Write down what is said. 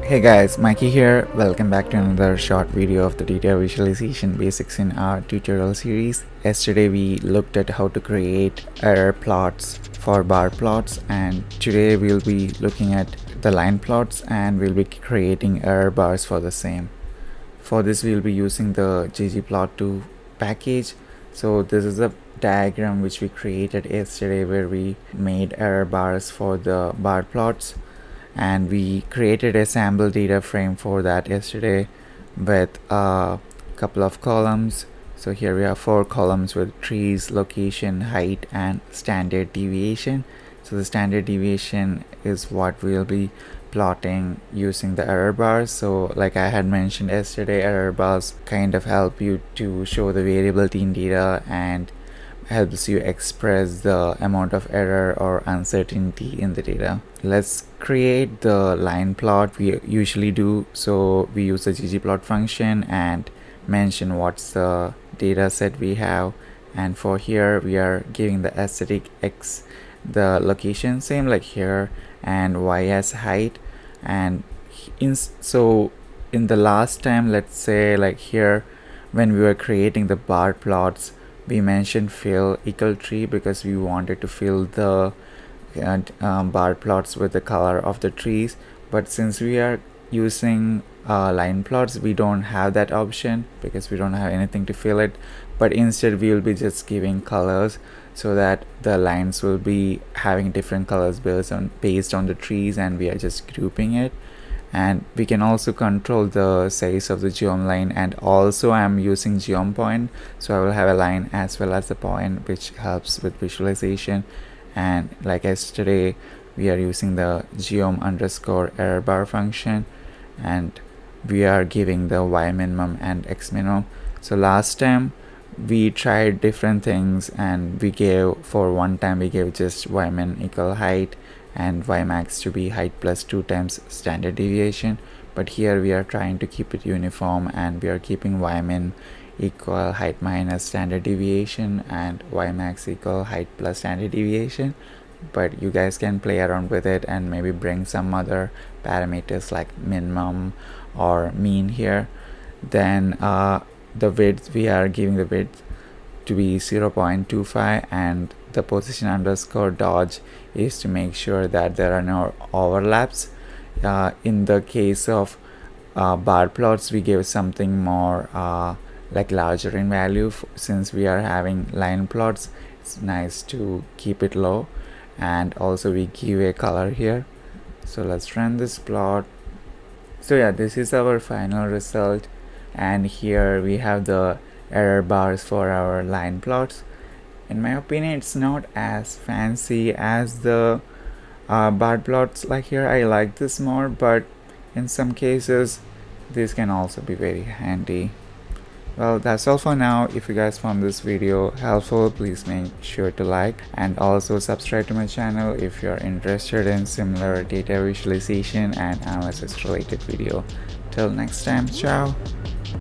Hey guys, Mikey here. Welcome back to another short video of the data visualization basics in our tutorial series. Yesterday we looked at how to create error plots for bar plots, and today we'll be looking at the line plots and we'll be creating error bars for the same. For this we'll be using the ggplot2 package. So this is a diagram which we created yesterday where we made error bars for the bar plots, and we created a sample data frame for that yesterday with a couple of columns. So here we have 4 columns with trees, location, height, and standard deviation. So the standard deviation is what we'll be plotting using the error bars. So like I had mentioned yesterday, error bars kind of help you to show the variability in data and helps you express the amount of error or uncertainty in the data. Let's create the line plot we usually do. So we use the ggplot function and mention what's the data set we have, and for here we are giving the aesthetic x the location, same like here, and y as height. And so in the last time, let's say like here when we were creating the bar plots, we mentioned fill equal tree because we wanted to fill the bar plots with the color of the trees. But since we are using line plots, we don't have that option because we don't have anything to fill it, but instead we will be just giving colors so that the lines will be having different colors based on the trees, and we are just grouping it. And we can also control the size of the geom line, and also I'm using geom point, so I will have a line as well as a point, which helps with visualization. And like yesterday, we are using the geom underscore error bar function, and we are giving the y minimum and x minimum. So last time we tried different things, and we gave, for one time we gave just y min equal height and y max to be height plus 2 times standard deviation. But here we are trying to keep it uniform, and we are keeping y min equal height minus standard deviation and y max equal height plus standard deviation. But you guys can play around with it and maybe bring some other parameters like minimum or mean here. Then the width, we are giving the width to be 0.25, and the position underscore dodge is to make sure that there are no overlaps. In the case of bar plots, we give something more like larger in value. Since we are having line plots, it's nice to keep it low. And also we give a color here. So let's run this plot. So yeah, this is our final result, and here we have the error bars for our line plots. In my opinion, it's not as fancy as the bar plots. Like here, I like this more, but in some cases this can also be very handy. Well, that's all for now. If you guys found this video helpful, please make sure to like and also subscribe to my channel if you're interested in similar data visualization and analysis related video. Till next time, ciao.